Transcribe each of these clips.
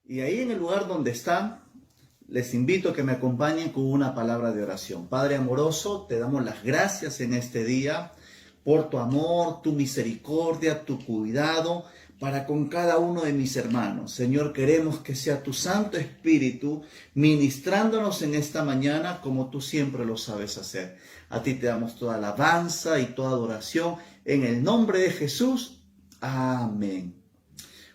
Y ahí en el lugar donde están, les invito a que me acompañen con una palabra de oración. Padre amoroso, te damos las gracias en este día por tu amor, tu misericordia, tu cuidado para con cada uno de mis hermanos. Señor, queremos que sea tu Santo Espíritu ministrándonos en esta mañana como tú siempre lo sabes hacer. A ti te damos toda alabanza y toda adoración en el nombre de Jesús. Amén.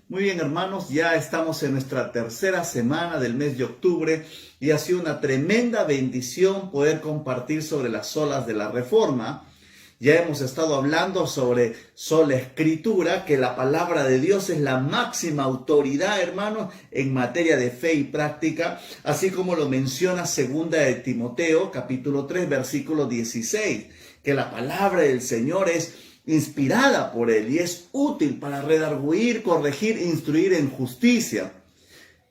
Muy bien, hermanos, ya estamos en nuestra tercera semana del mes de octubre y ha sido una tremenda bendición poder compartir sobre las solas de la Reforma. Ya hemos estado hablando sobre sola Escritura, que la palabra de Dios es la máxima autoridad, hermanos, en materia de fe y práctica, así como lo menciona 2 de Timoteo, capítulo 3, versículo 16, que la palabra del Señor es inspirada por Él y es útil para redarguir, corregir e instruir en justicia.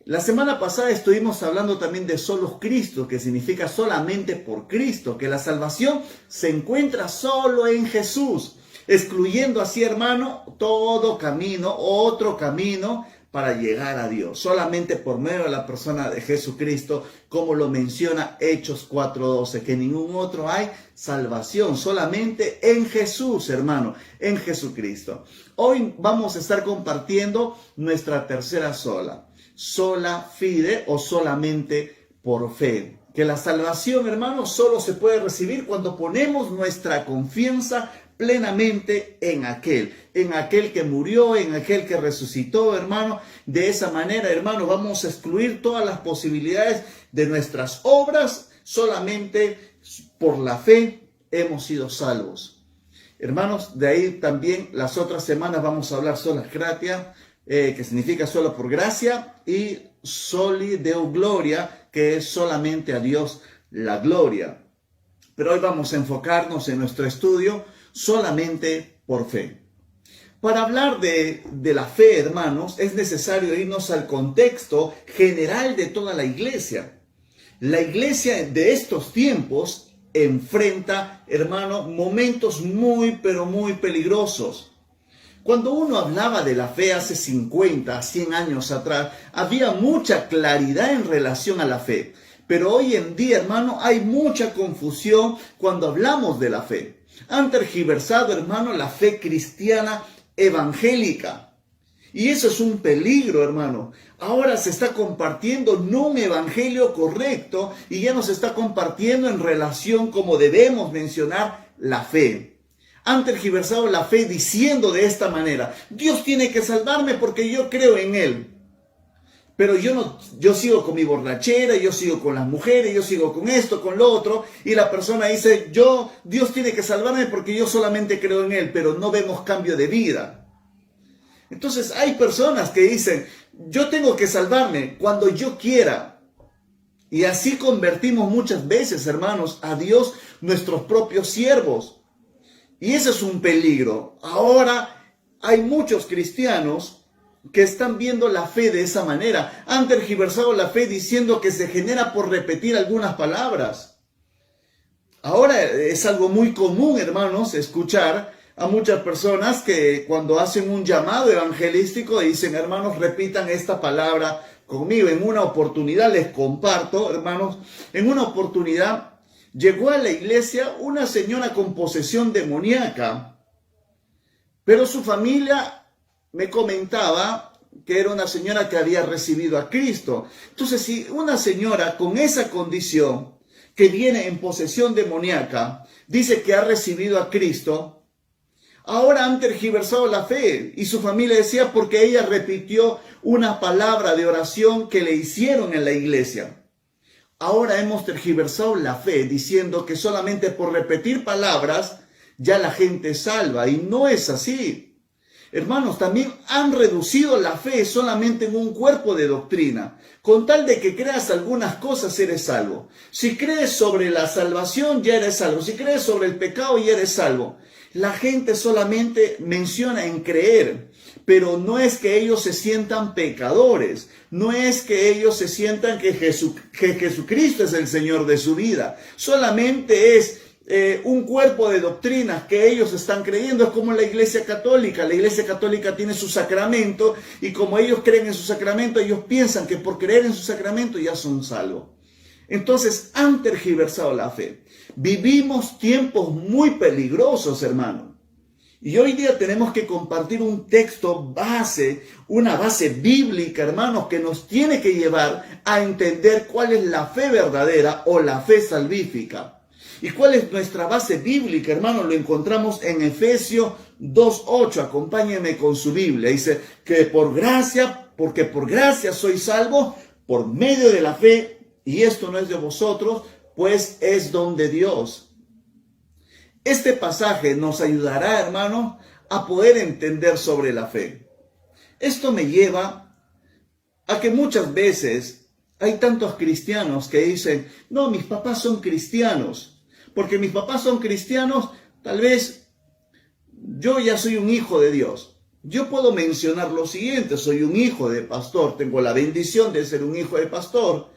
La semana pasada estuvimos hablando también de solos Cristo, que significa solamente por Cristo, que la salvación se encuentra solo en Jesús, excluyendo así, hermano, todo camino, otro camino para llegar a Dios, solamente por medio de la persona de Jesucristo, como lo menciona Hechos 4:12, que en ningún otro hay salvación, solamente en Jesús, hermano, en Jesucristo. Hoy vamos a estar compartiendo nuestra tercera sola fide o solamente por fe. Que la salvación, hermanos, solo se puede recibir cuando ponemos nuestra confianza plenamente en aquel que murió, en aquel que resucitó, hermano. De esa manera, hermano, vamos a excluir todas las posibilidades de nuestras obras. Solamente por la fe hemos sido salvos. Hermanos, de ahí también las otras semanas vamos a hablar sola gratia, que significa solo por gracia, y soli deo gloria, que es solamente a Dios la gloria. Pero hoy vamos a enfocarnos en nuestro estudio solamente por fe. Para hablar de la fe, hermanos, es necesario irnos al contexto general de toda la iglesia. La iglesia de estos tiempos enfrenta, hermano, momentos muy, pero muy peligrosos. Cuando uno hablaba de la fe hace 50, 100 años atrás, había mucha claridad en relación a la fe. Pero hoy en día, hermano, hay mucha confusión cuando hablamos de la fe. Han tergiversado, hermano, la fe cristiana evangélica. Y eso es un peligro, hermano. Ahora se está compartiendo no un evangelio correcto y ya no se está compartiendo en relación como debemos mencionar la fe. Han tergiversado la fe diciendo de esta manera: Dios tiene que salvarme porque yo creo en Él. Pero yo sigo con mi borrachera, yo sigo con las mujeres, yo sigo con esto, con lo otro. Y la persona dice: Dios tiene que salvarme porque yo solamente creo en Él, pero no vemos cambio de vida. Entonces hay personas que dicen: yo tengo que salvarme cuando yo quiera. Y así convertimos muchas veces, hermanos, a Dios nuestros propios siervos. Y ese es un peligro. Ahora hay muchos cristianos que están viendo la fe de esa manera. Han tergiversado la fe diciendo que se genera por repetir algunas palabras. Ahora es algo muy común, hermanos, escuchar a muchas personas que cuando hacen un llamado evangelístico dicen: hermanos, repitan esta palabra conmigo. En una oportunidad les comparto, hermanos, en una oportunidad llegó a la iglesia una señora con posesión demoníaca, pero su familia me comentaba que era una señora que había recibido a Cristo. Entonces, si una señora con esa condición, que viene en posesión demoníaca, dice que ha recibido a Cristo, ahora han tergiversado la fe. Y su familia decía porque ella repitió una palabra de oración que le hicieron en la iglesia. Ahora hemos tergiversado la fe diciendo que solamente por repetir palabras ya la gente es salva, y no es así. Hermanos, también han reducido la fe solamente en un cuerpo de doctrina. Con tal de que creas algunas cosas eres salvo. Si crees sobre la salvación ya eres salvo. Si crees sobre el pecado ya eres salvo. La gente solamente menciona en creer, pero no es que ellos se sientan pecadores, no es que ellos se sientan que Jesucristo es el Señor de su vida. Solamente es un cuerpo de doctrinas que ellos están creyendo. Es como la Iglesia Católica. La Iglesia Católica tiene su sacramento y como ellos creen en su sacramento, ellos piensan que por creer en su sacramento ya son salvos. Entonces han tergiversado la fe. Vivimos tiempos muy peligrosos, hermano. Y hoy día tenemos que compartir un texto base, una base bíblica, hermanos, que nos tiene que llevar a entender cuál es la fe verdadera o la fe salvífica. ¿Y cuál es nuestra base bíblica, hermanos? Lo encontramos en Efesios 2:8. Acompáñenme con su Biblia. Dice que porque por gracia sois salvos por medio de la fe, y esto no es de vosotros, pues es don de Dios. Este pasaje nos ayudará, hermanos, a poder entender sobre la fe. Esto me lleva a que muchas veces hay tantos cristianos que dicen, no, mis papás son cristianos. Porque mis papás son cristianos, tal vez yo ya soy un hijo de Dios. Yo puedo mencionar lo siguiente: soy un hijo de pastor, tengo la bendición de ser un hijo de pastor.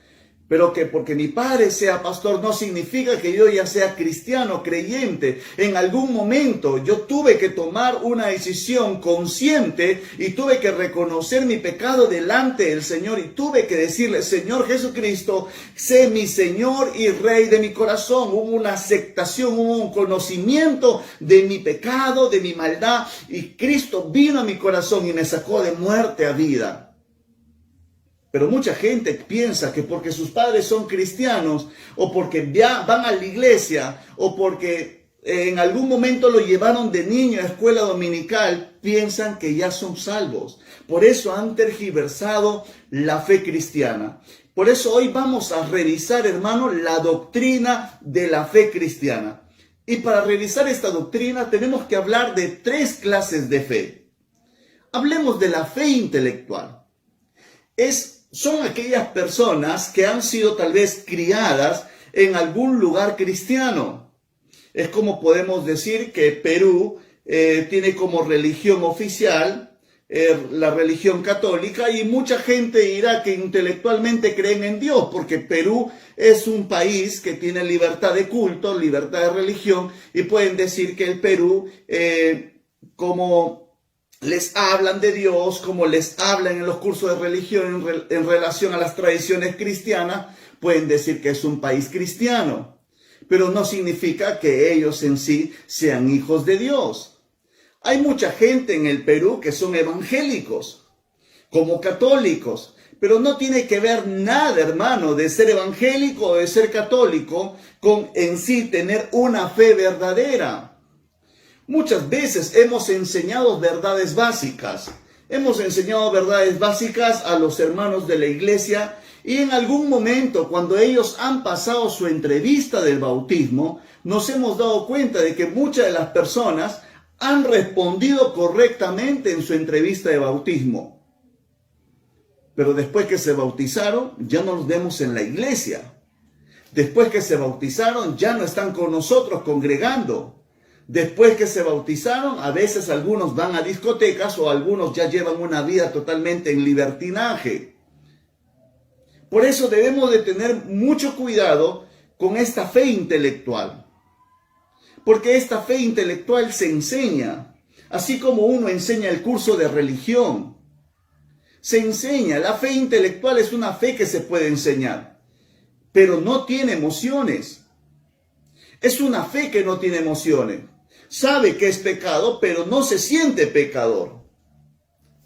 Pero que porque mi padre sea pastor no significa que yo ya sea cristiano, creyente. En algún momento yo tuve que tomar una decisión consciente y tuve que reconocer mi pecado delante del Señor y tuve que decirle, Señor Jesucristo, sé mi Señor y Rey de mi corazón. Hubo una aceptación, hubo un conocimiento de mi pecado, de mi maldad, y Cristo vino a mi corazón y me sacó de muerte a vida. Pero mucha gente piensa que porque sus padres son cristianos, o porque ya van a la iglesia, o porque en algún momento lo llevaron de niño a escuela dominical, piensan que ya son salvos. Por eso han tergiversado la fe cristiana. Por eso hoy vamos a revisar, hermano, la doctrina de la fe cristiana. Y para revisar esta doctrina tenemos que hablar de 3 clases de fe. Hablemos de la fe intelectual. Son aquellas personas que han sido tal vez criadas en algún lugar cristiano. Es como podemos decir que Perú tiene como religión oficial la religión católica, y mucha gente dirá que intelectualmente creen en Dios, porque Perú es un país que tiene libertad de culto, libertad de religión, y pueden decir que el Perú, como les hablan de Dios, como les hablan en los cursos de religión en relación a las tradiciones cristianas, pueden decir que es un país cristiano. Pero no significa que ellos en sí sean hijos de Dios. Hay mucha gente en el Perú que son evangélicos, como católicos, pero no tiene que ver nada, hermano, de ser evangélico o de ser católico con en sí tener una fe verdadera. Muchas veces hemos enseñado verdades básicas. Hemos enseñado verdades básicas a los hermanos de la iglesia, y en algún momento, cuando ellos han pasado su entrevista del bautismo, nos hemos dado cuenta de que muchas de las personas han respondido correctamente en su entrevista de bautismo. Pero después que se bautizaron, ya no los vemos en la iglesia. Después que se bautizaron, ya no están con nosotros congregando. Después que se bautizaron, a veces algunos van a discotecas o algunos ya llevan una vida totalmente en libertinaje. Por eso debemos de tener mucho cuidado con esta fe intelectual. Porque esta fe intelectual se enseña, así como uno enseña el curso de religión. Se enseña, la fe intelectual es una fe que se puede enseñar, pero no tiene emociones. Es una fe que no tiene emociones. Sabe que es pecado, pero no se siente pecador.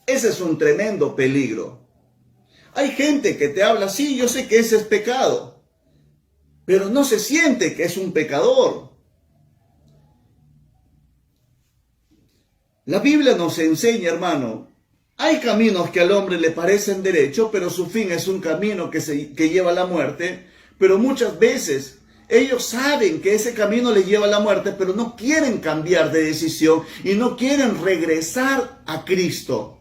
Ese es un tremendo peligro. Hay gente que te habla, sí, yo sé que ese es pecado, pero no se siente que es un pecador. La Biblia nos enseña, hermano, hay caminos que al hombre le parecen derechos, pero su fin es un camino que lleva a la muerte. Pero muchas veces ellos saben que ese camino les lleva a la muerte, pero no quieren cambiar de decisión y no quieren regresar a Cristo.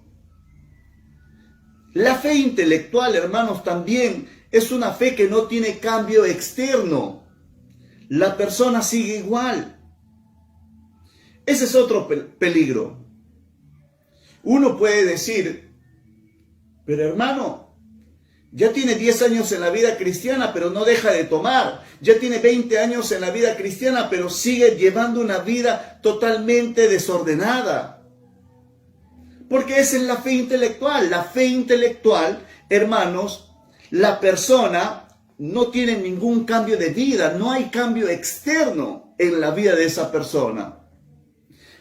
La fe intelectual, hermanos, también es una fe que no tiene cambio externo. La persona sigue igual. Ese es otro peligro. Uno puede decir, pero hermano, Ya tiene 10 años en la vida cristiana, pero no deja de tomar. Ya tiene 20 años en la vida cristiana, pero sigue llevando una vida totalmente desordenada. Porque esa es la fe intelectual. La fe intelectual, hermanos, la persona no tiene ningún cambio de vida. No hay cambio externo en la vida de esa persona.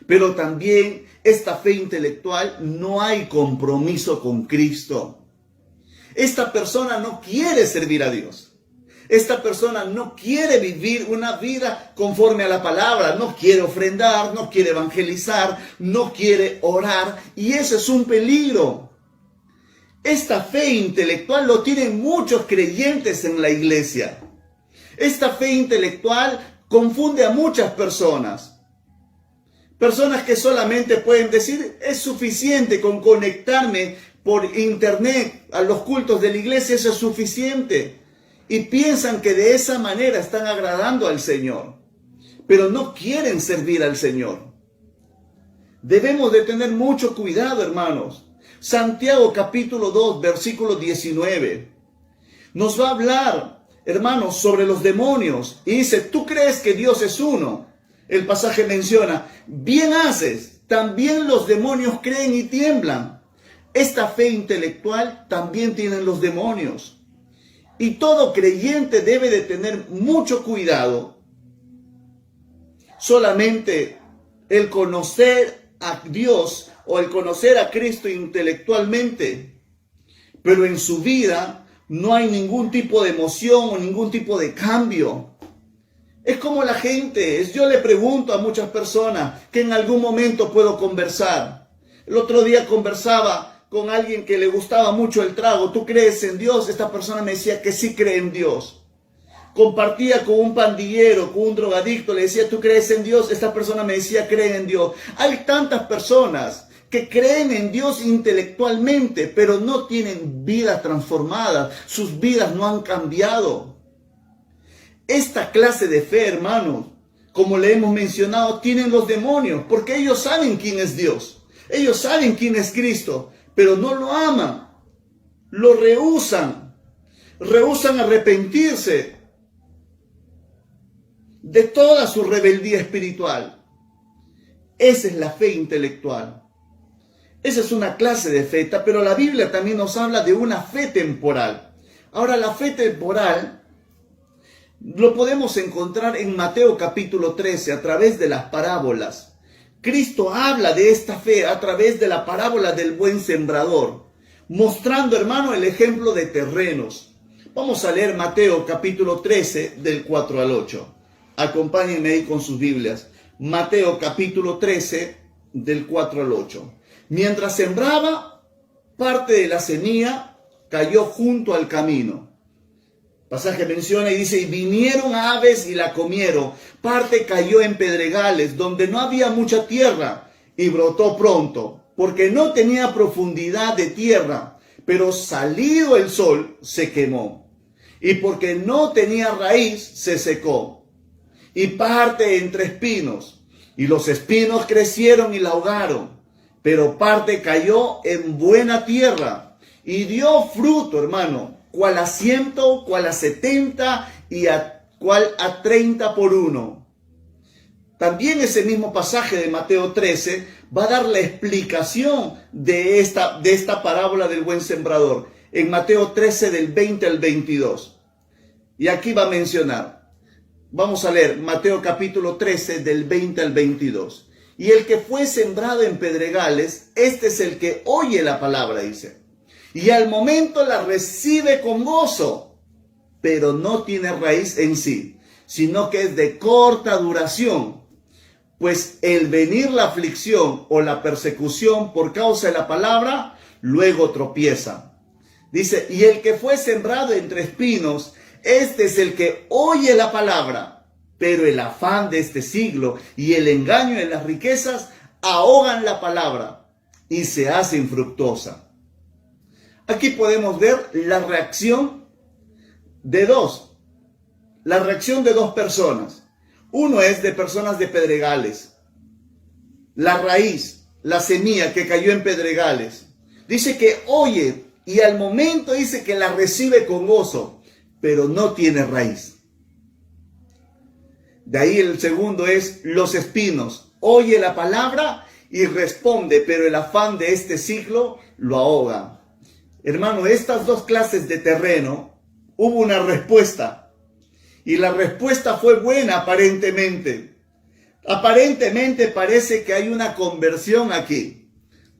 Pero también esta fe intelectual no hay compromiso con Cristo. Esta persona no quiere servir a Dios. Esta persona no quiere vivir una vida conforme a la palabra. No quiere ofrendar, no quiere evangelizar, no quiere orar. Y ese es un peligro. Esta fe intelectual lo tienen muchos creyentes en la iglesia. Esta fe intelectual confunde a muchas personas. Personas que solamente pueden decir, es suficiente con conectarme por internet a los cultos de la iglesia, eso es suficiente. Y piensan que de esa manera están agradando al Señor. Pero no quieren servir al Señor. Debemos de tener mucho cuidado, hermanos. Santiago capítulo 2, versículo 19. Nos va a hablar, hermanos, sobre los demonios. Y dice, ¿tú crees que Dios es uno? El pasaje menciona, bien haces, también los demonios creen y tiemblan. Esta fe intelectual también tienen los demonios. Y todo creyente debe de tener mucho cuidado. Solamente el conocer a Dios o el conocer a Cristo intelectualmente, pero en su vida no hay ningún tipo de emoción o ningún tipo de cambio. Es como la gente, yo le pregunto a muchas personas que en algún momento puedo conversar. El otro día conversaba con alguien que le gustaba mucho el trago. ¿Tú crees en Dios? Esta persona me decía que sí cree en Dios. Compartía con un pandillero, con un drogadicto, le decía, ¿tú crees en Dios? Esta persona me decía, cree en Dios. Hay tantas personas que creen en Dios intelectualmente, pero no tienen vidas transformadas. Sus vidas no han cambiado. Esta clase de fe, hermanos, como le hemos mencionado, tienen los demonios, porque ellos saben quién es Dios. Ellos saben quién es Cristo, pero no lo aman. Lo rehúsan. Rehúsan arrepentirse de toda su rebeldía espiritual. Esa es la fe intelectual. Esa es una clase de fe, pero la Biblia también nos habla de una fe temporal. Ahora, la fe temporal lo podemos encontrar en Mateo capítulo 13 a través de las parábolas. Cristo habla de esta fe a través de la parábola del buen sembrador, mostrando, hermano, el ejemplo de terrenos. Vamos a leer Mateo capítulo 13 del 4 al 8. Acompáñenme ahí con sus Biblias. Mateo capítulo 13 del 4 al 8. Mientras sembraba, parte de la semilla cayó junto al camino. Pasaje menciona y dice, y vinieron aves y la comieron. Parte cayó en pedregales, donde no había mucha tierra, y brotó pronto, porque no tenía profundidad de tierra, pero salido el sol se quemó. Y porque no tenía raíz, se secó. Y parte entre espinos, y los espinos crecieron y la ahogaron. Pero parte cayó en buena tierra, y dio fruto, hermano, cual a 100, cual a 70 y cual a 30 por uno. También ese mismo pasaje de Mateo 13 va a dar la explicación de esta parábola del buen sembrador. En Mateo 13 del 20 al 22. Y aquí va a mencionar. Vamos a leer Mateo capítulo 13 del 20 al 22. Y el que fue sembrado en pedregales, este es el que oye la palabra, dice. Y al momento la recibe con gozo, pero no tiene raíz en sí, sino que es de corta duración. Pues el venir la aflicción o la persecución por causa de la palabra, luego tropieza. Dice, y el que fue sembrado entre espinos, este es el que oye la palabra, pero el afán de este siglo y el engaño de las riquezas ahogan la palabra y se hace infructuosa. Aquí podemos ver la reacción de dos. La reacción de dos personas. Uno es de personas de pedregales. La raíz, la semilla que cayó en pedregales. Dice que oye y al momento dice que la recibe con gozo, pero no tiene raíz. De ahí el segundo es los espinos. Oye la palabra y responde, pero el afán de este siglo lo ahoga. Hermano, estas dos clases de terreno, hubo una respuesta. Y la respuesta fue buena aparentemente. Aparentemente parece que hay una conversión aquí.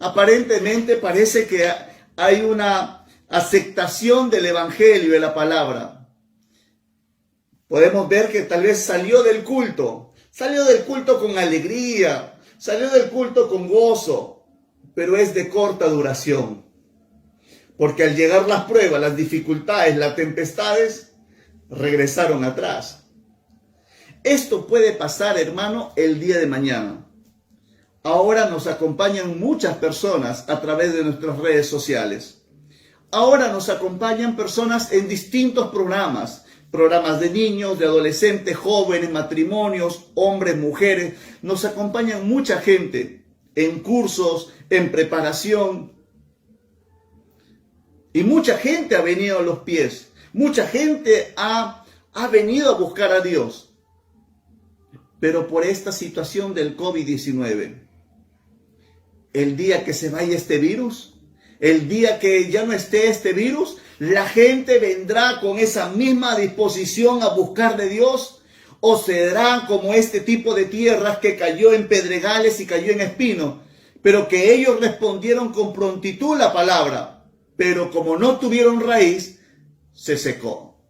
Aparentemente parece que hay una aceptación del evangelio, de la palabra. Podemos ver que tal vez salió del culto con alegría, salió del culto con gozo, pero es de corta duración. Porque al llegar las pruebas, las dificultades, las tempestades, regresaron atrás. Esto puede pasar, hermano, el día de mañana. Ahora nos acompañan muchas personas a través de nuestras redes sociales. Ahora nos acompañan personas en distintos programas de niños, de adolescentes, jóvenes, matrimonios, hombres, mujeres. Nos acompañan mucha gente en cursos, en preparación. Y mucha gente ha venido a los pies. Mucha gente ha venido a buscar a Dios. Pero por esta situación del COVID-19, el día que se vaya este virus, el día que ya no esté este virus, la gente vendrá con esa misma disposición a buscar de Dios, o será como este tipo de tierras que cayó en pedregales y cayó en espinos, pero que ellos respondieron con prontitud la palabra, pero como no tuvieron raíz, se secó.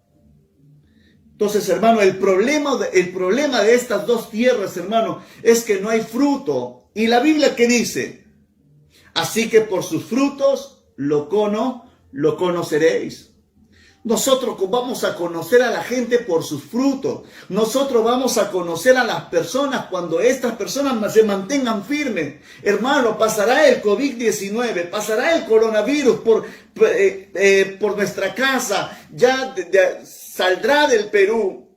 Entonces, hermano, el problema de estas dos tierras, hermano, es que no hay fruto. Y la Biblia, ¿qué dice? Así que por sus frutos lo conoceréis. Nosotros vamos a conocer a la gente por sus frutos. Nosotros vamos a conocer a las personas cuando estas personas se mantengan firmes. Hermano, pasará el COVID-19, pasará el coronavirus por nuestra casa, ya saldrá del Perú.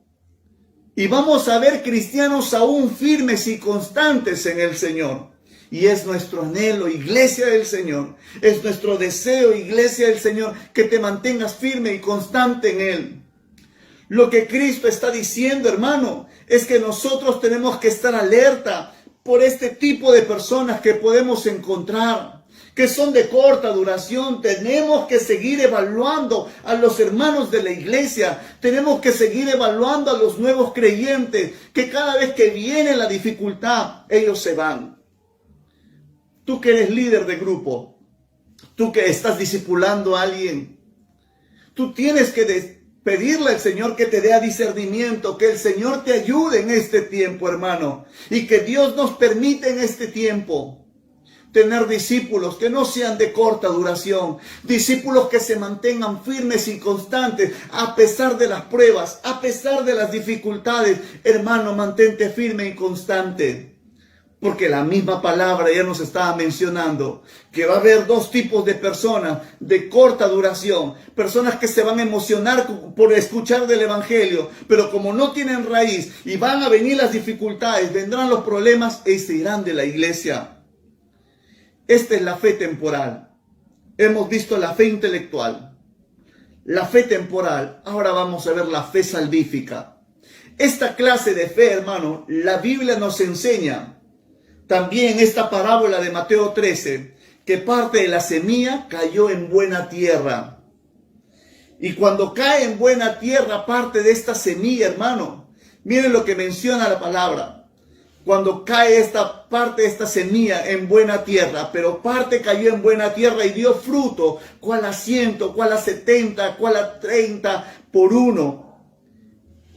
Y vamos a ver cristianos aún firmes y constantes en el Señor. Y es nuestro anhelo, iglesia del Señor. Es nuestro deseo, iglesia del Señor, que te mantengas firme y constante en Él. Lo que Cristo está diciendo, hermano, es que nosotros tenemos que estar alerta por este tipo de personas que podemos encontrar, que son de corta duración. Tenemos que seguir evaluando a los hermanos de la iglesia. Tenemos que seguir evaluando a los nuevos creyentes, que cada vez que viene la dificultad, ellos se van. Tú que eres líder de grupo, tú que estás discipulando a alguien, tú tienes que pedirle al Señor que te dé discernimiento, que el Señor te ayude en este tiempo, hermano, y que Dios nos permite en este tiempo tener discípulos que no sean de corta duración, discípulos que se mantengan firmes y constantes a pesar de las pruebas, a pesar de las dificultades. Hermano, mantente firme y constante. Porque la misma palabra ya nos estaba mencionando que va a haber dos tipos de personas de corta duración. Personas que se van a emocionar por escuchar del evangelio, pero como no tienen raíz y van a venir las dificultades, vendrán los problemas y se irán de la iglesia. Esta es la fe temporal. Hemos visto la fe intelectual, la fe temporal. Ahora vamos a ver la fe salvífica. Esta clase de fe, hermano, la Biblia nos enseña. También esta parábola de Mateo 13, que parte de la semilla cayó en buena tierra. Y cuando cae en buena tierra parte de esta semilla, hermano, miren lo que menciona la palabra. Cuando cae esta parte de esta semilla en buena tierra, pero parte cayó en buena tierra y dio fruto, cuál a 100, cuál a 70, cuál a 30 por uno.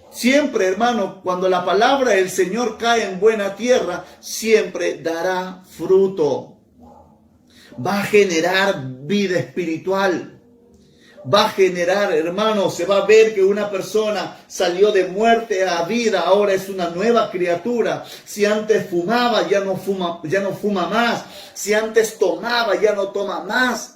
Siempre, hermano, cuando la palabra del Señor cae en buena tierra, siempre dará fruto. Va a generar vida espiritual. Va a generar, hermano, se va a ver que una persona salió de muerte a vida, ahora es una nueva criatura. Si antes fumaba, ya no fuma más. Si antes tomaba, ya no toma más.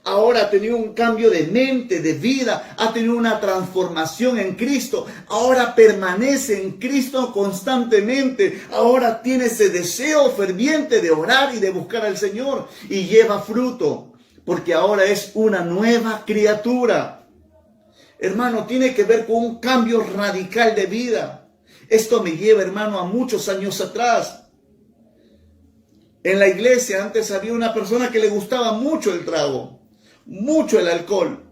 Ahora ha tenido un cambio de mente, de vida, ha tenido una transformación en Cristo. Ahora permanece en Cristo constantemente. Ahora tiene ese deseo ferviente de orar y de buscar al Señor y lleva fruto. porque ahora es una nueva criatura. Hermano, tiene que ver con un cambio radical de vida. Esto me lleva, hermano, a muchos años atrás. En la iglesia antes había una persona que le gustaba mucho el trago, mucho el alcohol.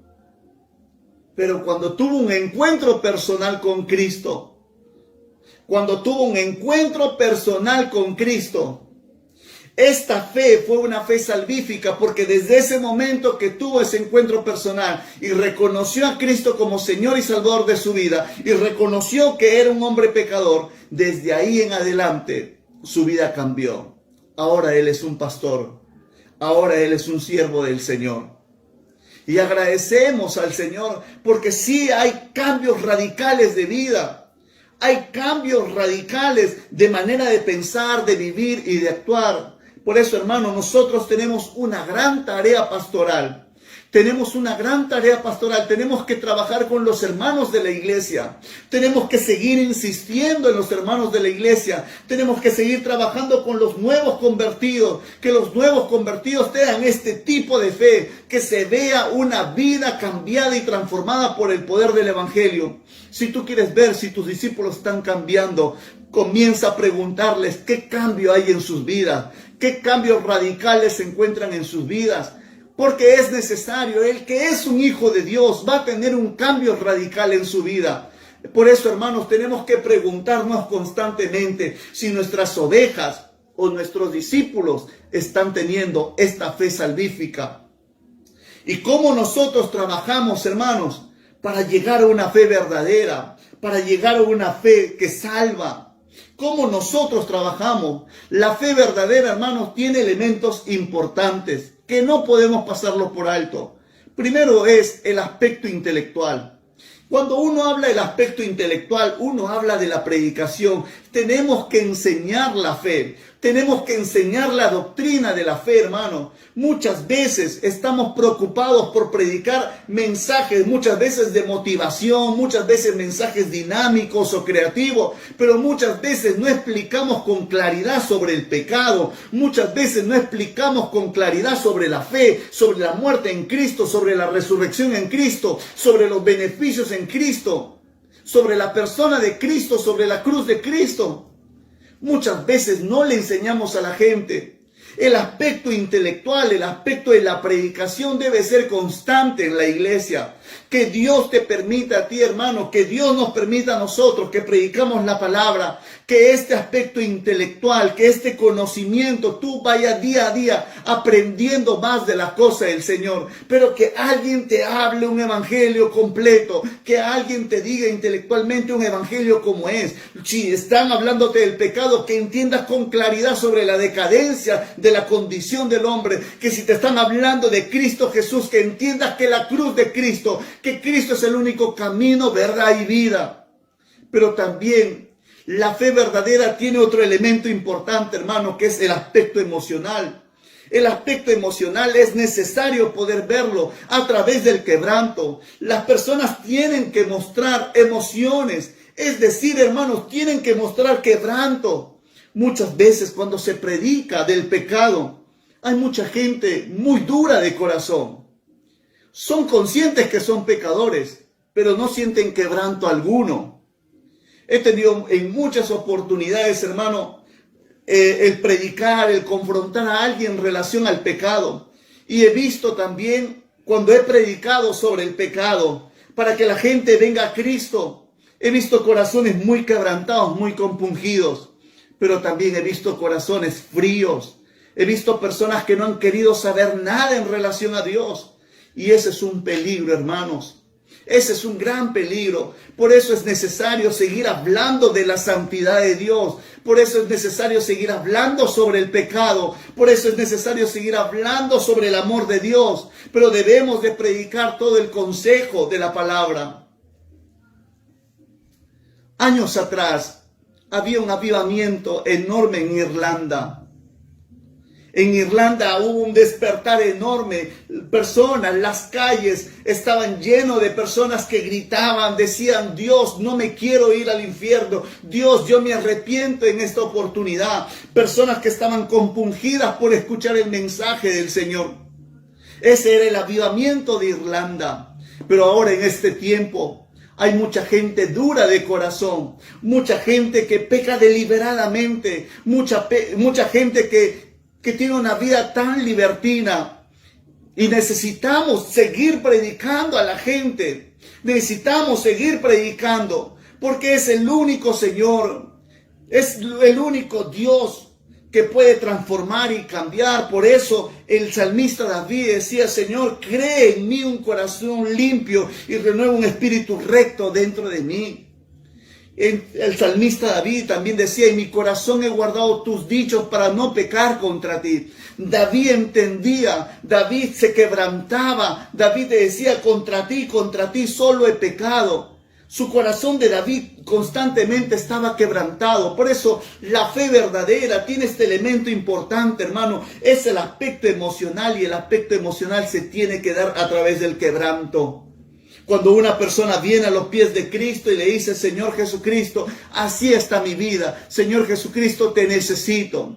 Pero cuando tuvo un encuentro personal con Cristo, esta fe fue una fe salvífica, porque desde ese momento que tuvo ese encuentro personal y reconoció a Cristo como Señor y Salvador de su vida y reconoció que era un hombre pecador, desde ahí en adelante su vida cambió. Ahora él es un pastor, ahora él es un siervo del Señor. Y agradecemos al Señor porque sí hay cambios radicales de vida. Hay cambios radicales de manera de pensar, de vivir y de actuar. Por eso, hermano, nosotros tenemos una gran tarea pastoral. Tenemos que trabajar con los hermanos de la iglesia. Tenemos que seguir insistiendo en los hermanos de la iglesia. Tenemos que seguir trabajando con los nuevos convertidos. Que los nuevos convertidos tengan este tipo de fe. Que se vea una vida cambiada y transformada por el poder del evangelio. Si tú quieres ver si tus discípulos están cambiando, comienza a preguntarles qué cambio hay en sus vidas. Qué cambios radicales se encuentran en sus vidas. Porque es necesario, el que es un hijo de Dios va a tener un cambio radical en su vida. Por eso, hermanos, tenemos que preguntarnos constantemente si nuestras ovejas o nuestros discípulos están teniendo esta fe salvífica. Y cómo nosotros trabajamos, hermanos, para llegar a una fe verdadera, para llegar a una fe que salva. ¿Cómo nosotros trabajamos? La fe verdadera, hermanos, tiene elementos importantes que no podemos pasarlo por alto. Primero es el aspecto intelectual. Cuando uno habla del aspecto intelectual, uno habla de la predicación. Tenemos que enseñar la fe. Tenemos que enseñar la doctrina de la fe, hermano. Muchas veces estamos preocupados por predicar mensajes, muchas veces de motivación, muchas veces mensajes dinámicos o creativos, pero muchas veces no explicamos con claridad sobre el pecado, muchas veces no explicamos con claridad sobre la fe, sobre la muerte en Cristo, sobre la resurrección en Cristo, sobre los beneficios en Cristo, sobre la persona de Cristo, sobre la cruz de Cristo. Muchas veces no le enseñamos a la gente. El aspecto intelectual, el aspecto de la predicación debe ser constante en la iglesia. Que Dios te permita a ti, hermano, que Dios nos permita a nosotros que predicamos la palabra, que este aspecto intelectual, que este conocimiento, tú vayas día a día aprendiendo más de la cosa del Señor. Pero que alguien te hable un evangelio completo, que alguien te diga intelectualmente un evangelio como es. Si están hablándote del pecado, que entiendas con claridad sobre la decadencia de la condición del hombre. Que si te están hablando de Cristo Jesús, que entiendas que la cruz de Cristo, que Cristo es el único camino, verdad y vida. Pero también la fe verdadera tiene otro elemento importante, hermano, que es el aspecto emocional. El aspecto emocional es necesario poder verlo a través del quebranto. Las personas tienen que mostrar emociones, es decir, hermanos, tienen que mostrar quebranto. Muchas veces cuando se predica del pecado, hay mucha gente muy dura de corazón. Son conscientes que son pecadores, pero no sienten quebranto alguno. He tenido en muchas oportunidades, hermano, el predicar, el confrontar a alguien en relación al pecado. Y he visto también, cuando he predicado sobre el pecado, para que la gente venga a Cristo, he visto corazones muy quebrantados, muy compungidos. Pero también he visto corazones fríos. He visto personas que no han querido saber nada en relación a Dios. Y ese es un peligro, hermanos. Ese es un gran peligro. Por eso es necesario seguir hablando de la santidad de Dios. Por eso es necesario seguir hablando sobre el pecado. Por eso es necesario seguir hablando sobre el amor de Dios. Pero debemos de predicar todo el consejo de la palabra. Años atrás había un avivamiento enorme en Irlanda. En Irlanda hubo un despertar enorme. Personas, las calles estaban llenas de personas que gritaban, decían: Dios, no me quiero ir al infierno. Dios, yo me arrepiento en esta oportunidad. Personas que estaban compungidas por escuchar el mensaje del Señor. Ese era el avivamiento de Irlanda. Pero ahora en este tiempo hay mucha gente dura de corazón, mucha gente que peca deliberadamente, mucha gente que tiene una vida tan libertina. Y necesitamos seguir predicando a la gente. Necesitamos seguir predicando, porque es el único Señor, es el único Dios que puede transformar y cambiar. Por eso el salmista David decía: Señor, cree en mí un corazón limpio y renueva un espíritu recto dentro de mí. El salmista David también decía: en mi corazón he guardado tus dichos para no pecar contra ti. David entendía, David se quebrantaba, David decía: contra ti solo he pecado. Su corazón de David constantemente estaba quebrantado. Por eso la fe verdadera tiene este elemento importante, hermano. Es el aspecto emocional, y el aspecto emocional se tiene que dar a través del quebranto. Cuando una persona viene a los pies de Cristo y le dice: Señor Jesucristo, así está mi vida. Señor Jesucristo, te necesito.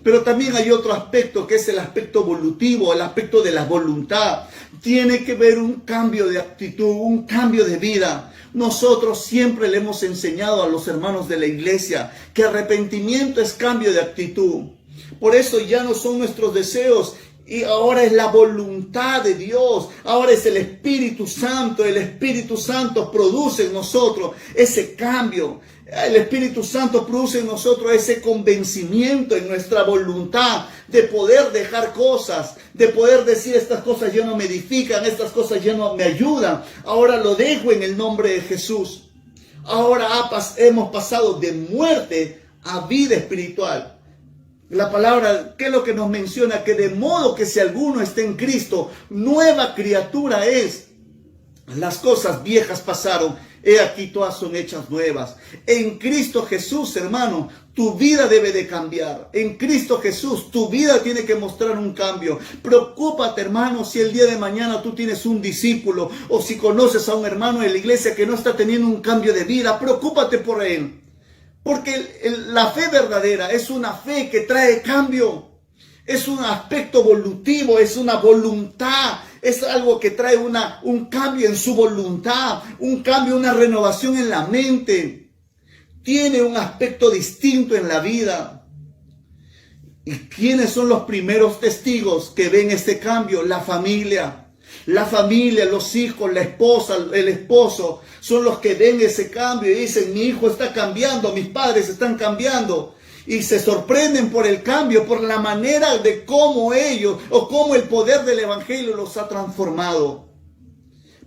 Pero también hay otro aspecto, que es el aspecto evolutivo, el aspecto de la voluntad. Tiene que haber un cambio de actitud, un cambio de vida. Nosotros siempre le hemos enseñado a los hermanos de la iglesia que arrepentimiento es cambio de actitud. Por eso ya no son nuestros deseos, y ahora es la voluntad de Dios. Ahora es el Espíritu Santo. El Espíritu Santo produce en nosotros ese cambio. El Espíritu Santo produce en nosotros ese convencimiento en nuestra voluntad de poder dejar cosas, de poder decir: estas cosas ya no me edifican, estas cosas ya no me ayudan. Ahora lo dejo en el nombre de Jesús. Ahora hemos pasado de muerte a vida espiritual. La palabra, ¿qué es lo que nos menciona? Que de modo que si alguno está en Cristo, nueva criatura es. Las cosas viejas pasaron, he aquí todas son hechas nuevas. En Cristo Jesús, hermano, tu vida debe de cambiar. En Cristo Jesús, tu vida tiene que mostrar un cambio. Preocúpate, hermano, si el día de mañana tú tienes un discípulo, o si conoces a un hermano de la iglesia que no está teniendo un cambio de vida. Preocúpate por él. Porque la fe verdadera es una fe que trae cambio. Es un aspecto evolutivo, es una voluntad. Es algo que trae un cambio en su voluntad, un cambio, una renovación en la mente. Tiene un aspecto distinto en la vida. ¿Y quiénes son los primeros testigos que ven este cambio? La familia. La familia, los hijos, la esposa, el esposo, son los que ven ese cambio y dicen: mi hijo está cambiando, mis padres están cambiando. Y se sorprenden por el cambio, por la manera de cómo ellos, o cómo el poder del evangelio los ha transformado.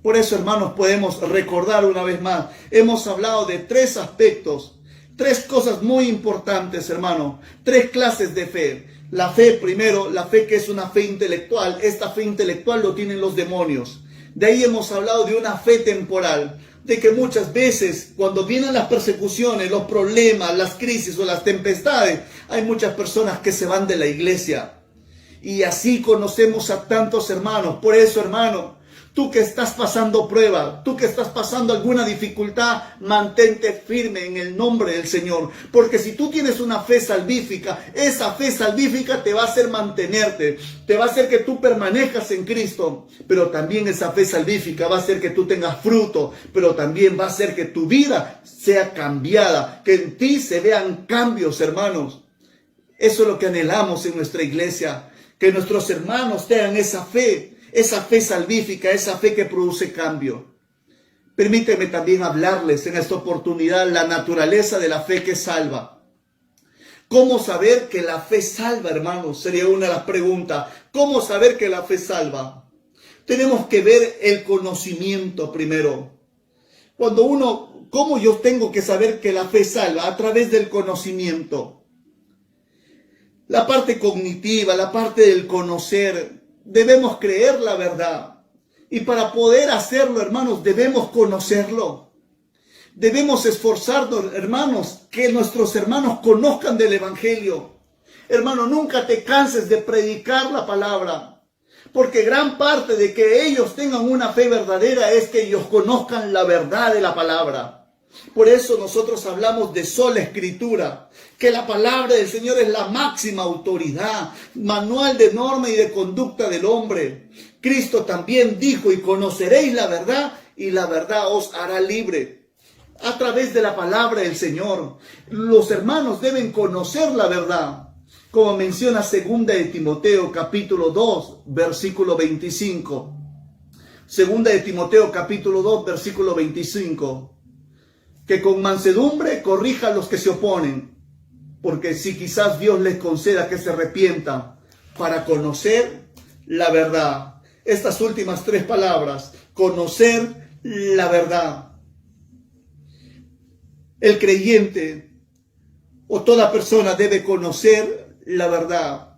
Por eso, hermanos, podemos recordar una vez más, hemos hablado de tres aspectos, tres cosas muy importantes, hermano, tres clases de fe. La fe, primero, la fe que es una fe intelectual. Esta fe intelectual lo tienen los demonios. De ahí hemos hablado de una fe temporal, de que muchas veces cuando vienen las persecuciones, los problemas, las crisis o las tempestades, hay muchas personas que se van de la iglesia. Y así conocemos a tantos hermanos. Por eso, hermano, tú que estás pasando prueba, tú que estás pasando alguna dificultad, mantente firme en el nombre del Señor. Porque si tú tienes una fe salvífica, esa fe salvífica te va a hacer mantenerte, te va a hacer que tú permanezcas en Cristo. Pero también esa fe salvífica va a hacer que tú tengas fruto, pero también va a hacer que tu vida sea cambiada, que en ti se vean cambios, hermanos. Eso es lo que anhelamos en nuestra iglesia, que nuestros hermanos tengan esa fe salvífica, esa fe que produce cambio. Permíteme también hablarles en esta oportunidad la naturaleza de la fe que salva. ¿Cómo saber que la fe salva, hermanos? Sería una de las preguntas. ¿Cómo saber que la fe salva? Tenemos que ver el conocimiento primero. ¿Cómo yo tengo que saber que la fe salva? A través del conocimiento. La parte cognitiva, la parte del conocer. Debemos creer la verdad. Y para poder hacerlo, hermanos, debemos conocerlo. Debemos esforzarnos, hermanos, que nuestros hermanos conozcan del evangelio. Hermano, nunca te canses de predicar la palabra. Porque gran parte de que ellos tengan una fe verdadera es que ellos conozcan la verdad de la palabra. Por eso nosotros hablamos de sola escritura, que la palabra del Señor es la máxima autoridad, manual de norma y de conducta del hombre. Cristo también dijo: y conoceréis la verdad, y la verdad os hará libre. A través de la palabra del Señor, los hermanos deben conocer la verdad, como menciona 2 de Timoteo capítulo 2, versículo 25. 2 de Timoteo capítulo 2, versículo 25. Que con mansedumbre corrija a los que se oponen, porque si quizás Dios les conceda que se arrepientan para conocer la verdad. Estas últimas 3 palabras: conocer la verdad. El creyente o toda persona debe conocer la verdad.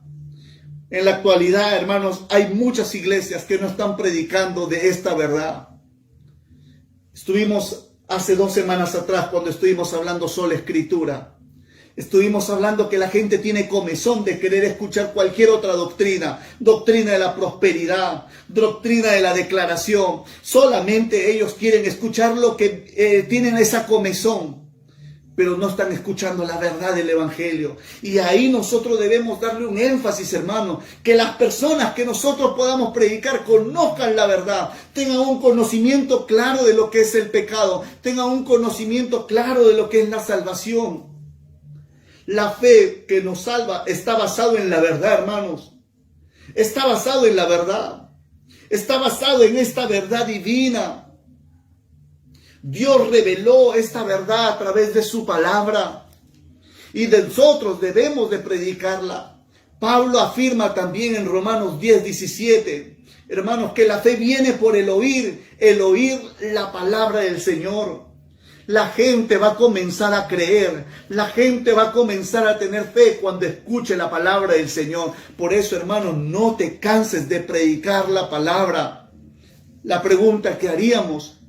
En la actualidad, hermanos, hay muchas iglesias que no están predicando de esta verdad. Estuvimos hace 2 semanas atrás, cuando estuvimos hablando sola escritura, estuvimos hablando que la gente tiene comezón de querer escuchar cualquier otra doctrina, doctrina de la prosperidad, doctrina de la declaración. Solamente ellos quieren escuchar lo que tienen esa comezón, pero no están escuchando la verdad del evangelio. Y ahí nosotros debemos darle un énfasis, hermano, que las personas que nosotros podamos predicar conozcan la verdad, tengan un conocimiento claro de lo que es el pecado, tengan un conocimiento claro de lo que es la salvación. La fe que nos salva está basado en la verdad, hermanos. Está basado en la verdad. Está basado en esta verdad divina. Dios reveló esta verdad a través de su palabra y nosotros debemos de predicarla. Pablo afirma también en Romanos 10:17, hermanos, que la fe viene por el oír la palabra del Señor. La gente va a comenzar a creer, la gente va a comenzar a tener fe cuando escuche la palabra del Señor. Por eso, hermanos, no te canses de predicar la palabra. La pregunta que haríamos: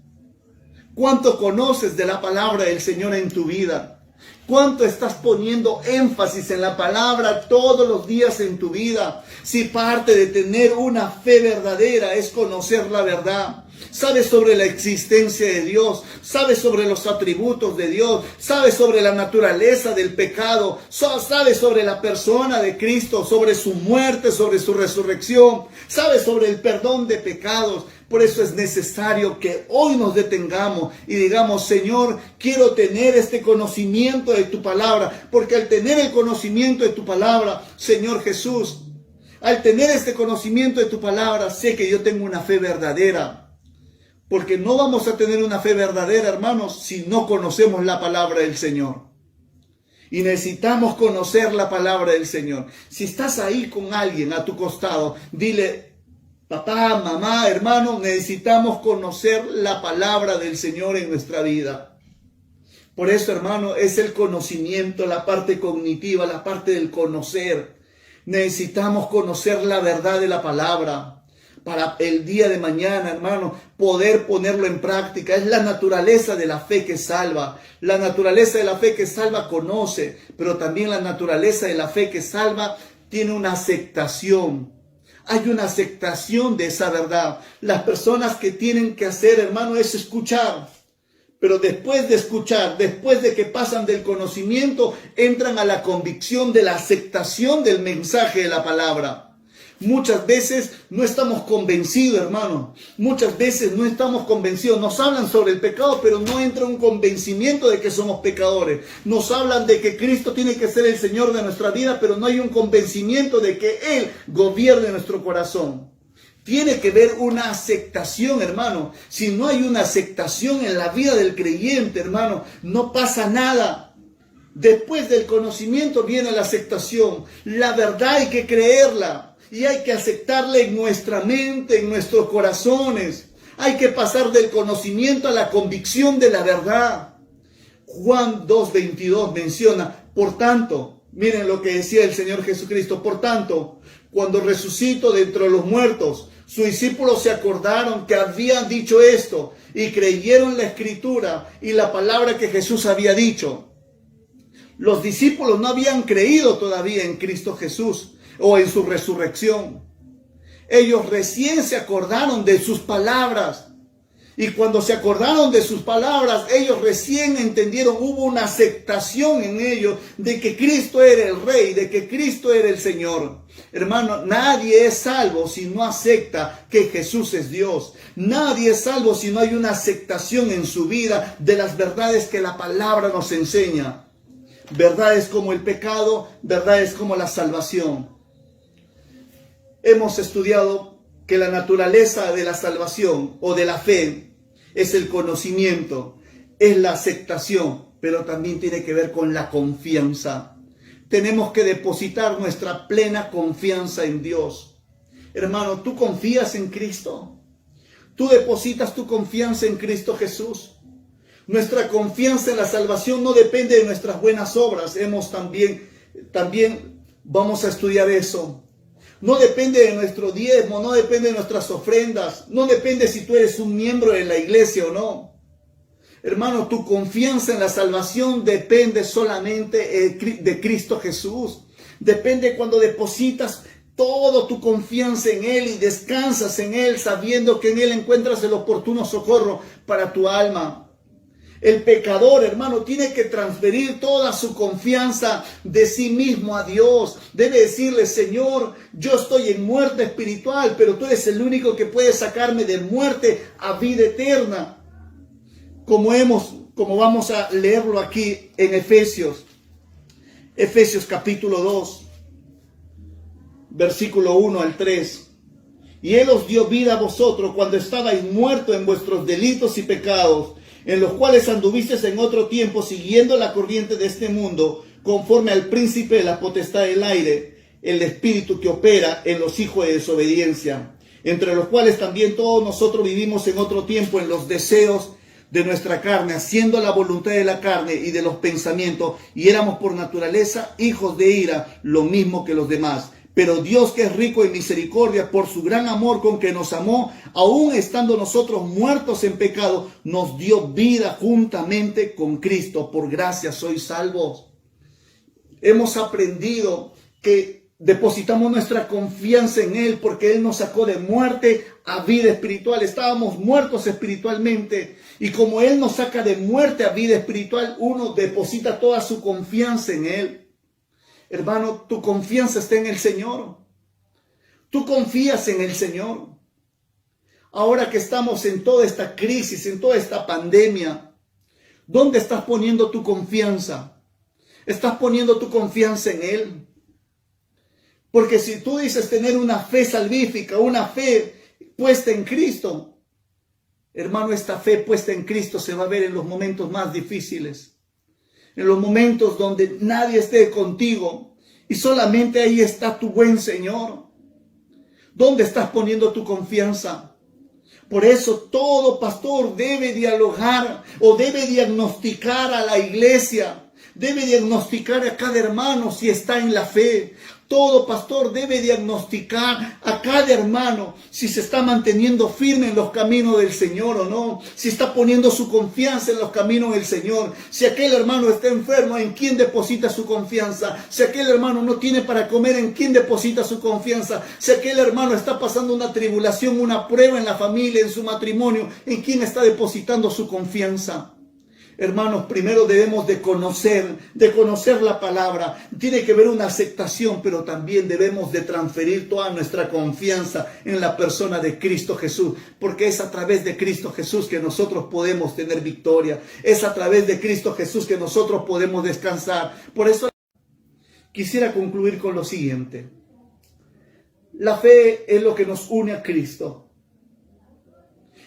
¿cuánto conoces de la palabra del Señor en tu vida? ¿Cuánto estás poniendo énfasis en la palabra todos los días en tu vida? Si parte de tener una fe verdadera es conocer la verdad. Sabes sobre la existencia de Dios, sabes sobre los atributos de Dios, sabes sobre la naturaleza del pecado, sabes sobre la persona de Cristo, sobre su muerte, sobre su resurrección, sabes sobre el perdón de pecados. Por eso es necesario que hoy nos detengamos y digamos: Señor, quiero tener este conocimiento de tu palabra, porque al tener el conocimiento de tu palabra, Señor Jesús, al tener este conocimiento de tu palabra, sé que yo tengo una fe verdadera. Porque no vamos a tener una fe verdadera, hermanos, si no conocemos la palabra del Señor. Y necesitamos conocer la palabra del Señor. Si estás ahí con alguien a tu costado, dile: papá, mamá, hermano, necesitamos conocer la palabra del Señor en nuestra vida. Por eso, hermano, es el conocimiento, la parte cognitiva, la parte del conocer. Necesitamos conocer la verdad de la palabra para el día de mañana, hermano, poder ponerlo en práctica. Es la naturaleza de la fe que salva. La naturaleza de la fe que salva conoce, pero también la naturaleza de la fe que salva tiene una aceptación. Hay una aceptación de esa verdad. Las personas que tienen que hacer, hermano, es escuchar. Pero después de escuchar, después de que pasan del conocimiento, entran a la convicción de la aceptación del mensaje de la palabra. Muchas veces no estamos convencidos, hermano. Muchas veces no estamos convencidos. Nos hablan sobre el pecado, pero no entra un convencimiento de que somos pecadores. Nos hablan de que Cristo tiene que ser el Señor de nuestra vida, pero no hay un convencimiento de que Él gobierne nuestro corazón. Tiene que haber una aceptación, hermano. Si no hay una aceptación en la vida del creyente, hermano, no pasa nada. Después del conocimiento viene la aceptación. La verdad hay que creerla. Y hay que aceptarla en nuestra mente, en nuestros corazones. Hay que pasar del conocimiento a la convicción de la verdad. Juan 2:22 menciona: por tanto, miren lo que decía el Señor Jesucristo: por tanto, cuando resucitó de entre los muertos, sus discípulos se acordaron que habían dicho esto y creyeron la escritura y la palabra que Jesús había dicho. Los discípulos no habían creído todavía en Cristo Jesús o en su resurrección. Ellos recién se acordaron de sus palabras. Y cuando se acordaron de sus palabras, ellos recién entendieron, hubo una aceptación en ellos de que Cristo era el Rey, de que Cristo era el Señor. Hermano, nadie es salvo si no acepta que Jesús es Dios. Nadie es salvo si no hay una aceptación en su vida de las verdades que la palabra nos enseña. Verdades como el pecado, verdades como la salvación. Hemos estudiado que la naturaleza de la salvación o de la fe es el conocimiento, es la aceptación, pero también tiene que ver con la confianza. Tenemos que depositar nuestra plena confianza en Dios. Hermano, ¿tú confías en Cristo? ¿Tú depositas tu confianza en Cristo Jesús? Nuestra confianza en la salvación no depende de nuestras buenas obras. También vamos a estudiar eso. No depende de nuestro diezmo, no depende de nuestras ofrendas, no depende si tú eres un miembro de la iglesia o no. Hermano, tu confianza en la salvación depende solamente de Cristo Jesús. Depende cuando depositas toda tu confianza en Él y descansas en Él, sabiendo que en Él encuentras el oportuno socorro para tu alma. El pecador, hermano, tiene que transferir toda su confianza de sí mismo a Dios. Debe decirle, Señor, yo estoy en muerte espiritual, pero tú eres el único que puede sacarme de muerte a vida eterna. Como vamos a leerlo aquí en Efesios capítulo 2, versículo 1 al 3. Y Él os dio vida a vosotros cuando estabais muertos en vuestros delitos y pecados, en los cuales anduvisteis en otro tiempo siguiendo la corriente de este mundo, conforme al príncipe de la potestad del aire, el espíritu que opera en los hijos de desobediencia, entre los cuales también todos nosotros vivimos en otro tiempo en los deseos de nuestra carne, haciendo la voluntad de la carne y de los pensamientos, y éramos por naturaleza hijos de ira, lo mismo que los demás. Pero Dios, que es rico en misericordia, por su gran amor con que nos amó, aun estando nosotros muertos en pecado, nos dio vida juntamente con Cristo. Por gracia sois salvos. Hemos aprendido que depositamos nuestra confianza en Él porque Él nos sacó de muerte a vida espiritual. Estábamos muertos espiritualmente. Y como Él nos saca de muerte a vida espiritual, uno deposita toda su confianza en Él. Hermano, tu confianza está en el Señor. Tú confías en el Señor. Ahora que estamos en toda esta crisis, en toda esta pandemia, ¿dónde estás poniendo tu confianza? ¿Estás poniendo tu confianza en Él? Porque si tú dices tener una fe salvífica, una fe puesta en Cristo, hermano, esta fe puesta en Cristo se va a ver en los momentos más difíciles. En los momentos donde nadie esté contigo y solamente ahí está tu buen Señor. ¿Dónde estás poniendo tu confianza? Por eso todo pastor debe dialogar o debe diagnosticar a la iglesia. Debe diagnosticar a cada hermano si está en la fe. Todo pastor debe diagnosticar a cada hermano si se está manteniendo firme en los caminos del Señor o no. Si está poniendo su confianza en los caminos del Señor. Si aquel hermano está enfermo, ¿en quién deposita su confianza? Si aquel hermano no tiene para comer, ¿en quién deposita su confianza? Si aquel hermano está pasando una tribulación, una prueba en la familia, en su matrimonio, ¿en quién está depositando su confianza? Hermanos, primero debemos de conocer la palabra. Tiene que haber una aceptación, pero también debemos de transferir toda nuestra confianza en la persona de Cristo Jesús, porque es a través de Cristo Jesús que nosotros podemos tener victoria. Es a través de Cristo Jesús que nosotros podemos descansar. Por eso quisiera concluir con lo siguiente. La fe es lo que nos une a Cristo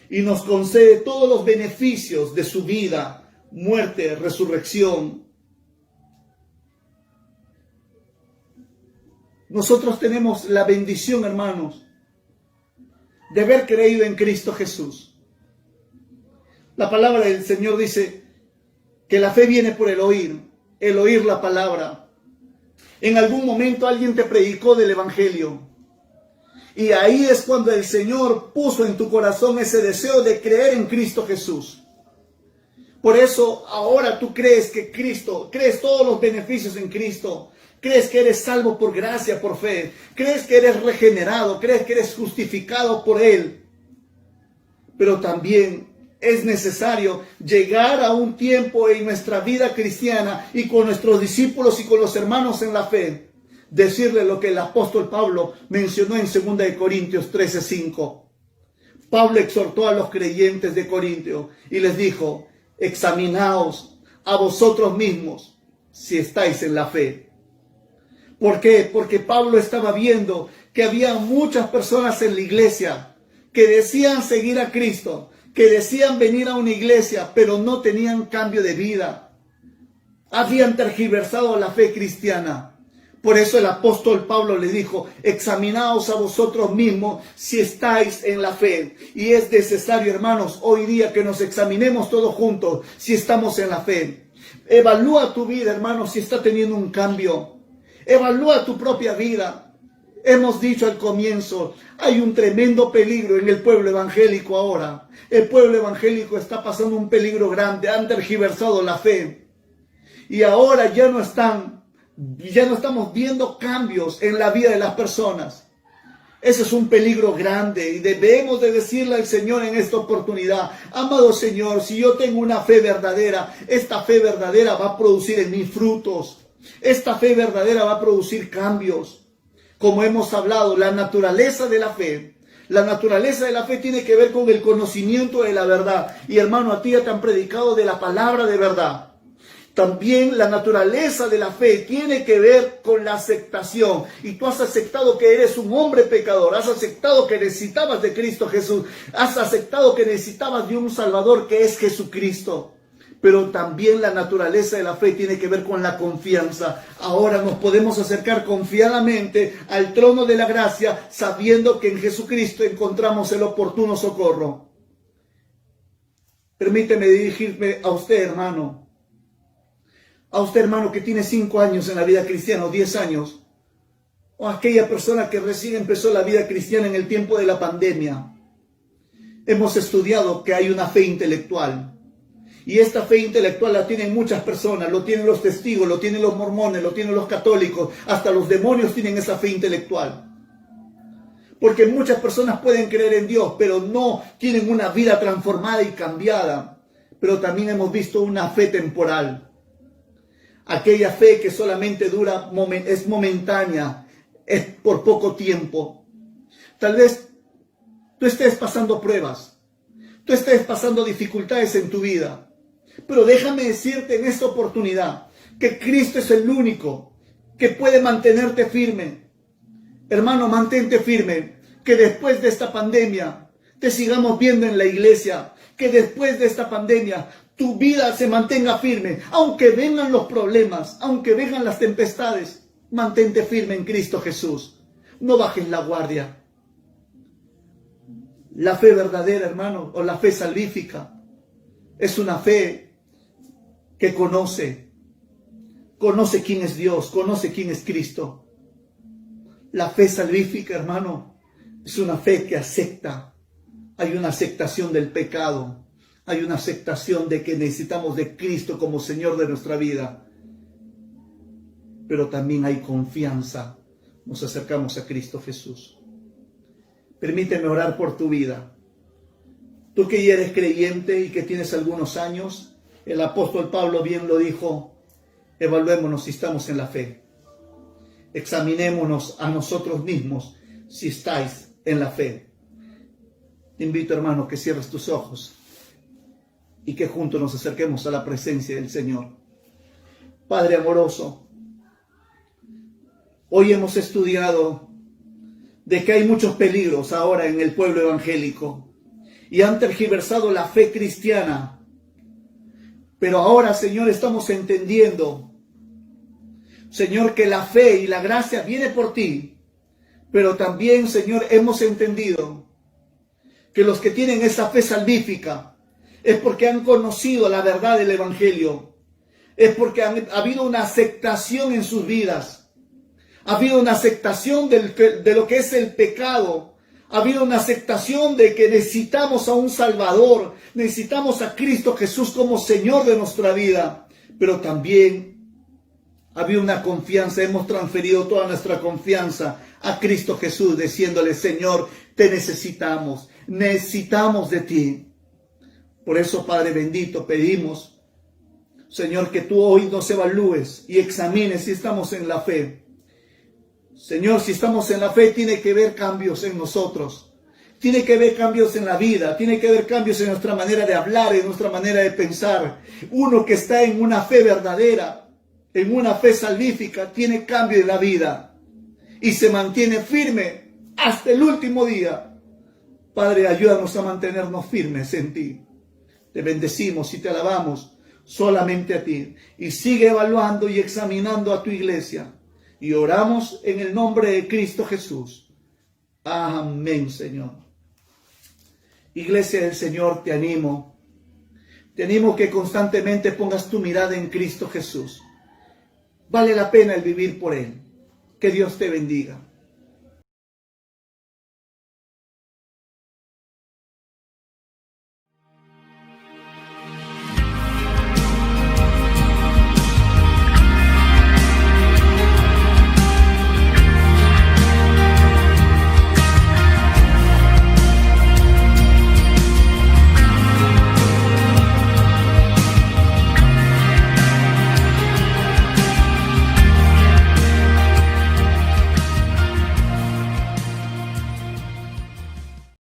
y nos concede todos los beneficios de su vida, muerte, resurrección. Nosotros tenemos la bendición, hermanos, de haber creído en Cristo Jesús. La palabra del Señor dice que la fe viene por el oír la palabra. En algún momento alguien te predicó del Evangelio. Y ahí es cuando el Señor puso en tu corazón ese deseo de creer en Cristo Jesús. Por eso ahora tú crees que Cristo, crees todos los beneficios en Cristo. Crees que eres salvo por gracia, por fe. Crees que eres regenerado, crees que eres justificado por Él. Pero también es necesario llegar a un tiempo en nuestra vida cristiana y con nuestros discípulos y con los hermanos en la fe, decirle lo que el apóstol Pablo mencionó en 2 Corintios 13:5. Pablo exhortó a los creyentes de Corintio y les dijo: examinaos a vosotros mismos si estáis en la fe. ¿Por qué? Porque Pablo estaba viendo que había muchas personas en la iglesia que decían seguir a Cristo, que decían venir a una iglesia, pero no tenían cambio de vida. Habían tergiversado la fe cristiana. Por eso el apóstol Pablo le dijo: examinaos a vosotros mismos si estáis en la fe. Y es necesario, hermanos, hoy día que nos examinemos todos juntos si estamos en la fe. Evalúa tu vida, hermanos, si está teniendo un cambio. Evalúa tu propia vida. Hemos dicho al comienzo, hay un tremendo peligro en el pueblo evangélico ahora. El pueblo evangélico está pasando un peligro grande. Han tergiversado la fe. Y ahora ya no estamos viendo cambios en la vida de las personas. Ese es un peligro grande y debemos de decirle al Señor en esta oportunidad: amado Señor, si yo tengo una fe verdadera, esta fe verdadera va a producir en mí frutos. Esta fe verdadera va a producir cambios. Como hemos hablado, la naturaleza de la fe tiene que ver con el conocimiento de la verdad. Y hermano, a ti ya te han predicado de la palabra de verdad. También la naturaleza de la fe tiene que ver con la aceptación. Y tú has aceptado que eres un hombre pecador. Has aceptado que necesitabas de Cristo Jesús. Has aceptado que necesitabas de un Salvador que es Jesucristo. Pero también la naturaleza de la fe tiene que ver con la confianza. Ahora nos podemos acercar confiadamente al trono de la gracia, sabiendo que en Jesucristo encontramos el oportuno socorro. Permíteme dirigirme a usted, hermano. A usted, hermano, que tiene 5 años en la vida cristiana o 10 años. O a aquella persona que recién empezó la vida cristiana en el tiempo de la pandemia. Hemos estudiado que hay una fe intelectual. Y esta fe intelectual la tienen muchas personas. Lo tienen los testigos, lo tienen los mormones, lo tienen los católicos. Hasta los demonios tienen esa fe intelectual. Porque muchas personas pueden creer en Dios, pero no tienen una vida transformada y cambiada. Pero también hemos visto una fe temporal. Aquella fe que solamente dura, es momentánea, es por poco tiempo. Tal vez tú estés pasando pruebas, tú estés pasando dificultades en tu vida. Pero déjame decirte en esta oportunidad que Cristo es el único que puede mantenerte firme. Hermano, mantente firme, que después de esta pandemia te sigamos viendo en la iglesia, que después de esta pandemia tu vida se mantenga firme, aunque vengan los problemas, aunque vengan las tempestades. Mantente firme en Cristo Jesús. No bajes la guardia. La fe verdadera, hermano, o la fe salvífica, es una fe que conoce quién es Dios, conoce quién es Cristo. La fe salvífica, hermano, es una fe que acepta. Hay una aceptación del pecado. Hay una aceptación de que necesitamos de Cristo como Señor de nuestra vida. Pero también hay confianza. Nos acercamos a Cristo Jesús. Permíteme orar por tu vida. Tú que ya eres creyente y que tienes algunos años, el apóstol Pablo bien lo dijo: evaluémonos si estamos en la fe. Examinémonos a nosotros mismos si estáis en la fe. Te invito, hermano, que cierres tus ojos y que juntos nos acerquemos a la presencia del Señor. Padre amoroso, hoy hemos estudiado de que hay muchos peligros ahora en el pueblo evangélico y han tergiversado la fe cristiana. Pero ahora, Señor, estamos entendiendo, Señor, que la fe y la gracia viene por ti. Pero también, Señor, hemos entendido que los que tienen esa fe salvífica es porque han conocido la verdad del Evangelio. Es porque ha habido una aceptación en sus vidas. Ha habido una aceptación de lo que es el pecado. Ha habido una aceptación de que necesitamos a un Salvador. Necesitamos a Cristo Jesús como Señor de nuestra vida. Pero también ha habido una confianza. Hemos transferido toda nuestra confianza a Cristo Jesús, diciéndole: Señor, te necesitamos. Necesitamos de ti. Por eso, Padre bendito, pedimos, Señor, que tú hoy nos evalúes y examines si estamos en la fe. Señor, si estamos en la fe, tiene que haber cambios en nosotros. Tiene que haber cambios en la vida. Tiene que haber cambios en nuestra manera de hablar, en nuestra manera de pensar. Uno que está en una fe verdadera, en una fe salvífica, tiene cambio en la vida y se mantiene firme hasta el último día. Padre, ayúdanos a mantenernos firmes en ti. Te bendecimos y te alabamos solamente a ti. Y sigue evaluando y examinando a tu iglesia. Y oramos en el nombre de Cristo Jesús. Amén, Señor. Iglesia del Señor, te animo. Te animo que constantemente pongas tu mirada en Cristo Jesús. Vale la pena el vivir por Él. Que Dios te bendiga.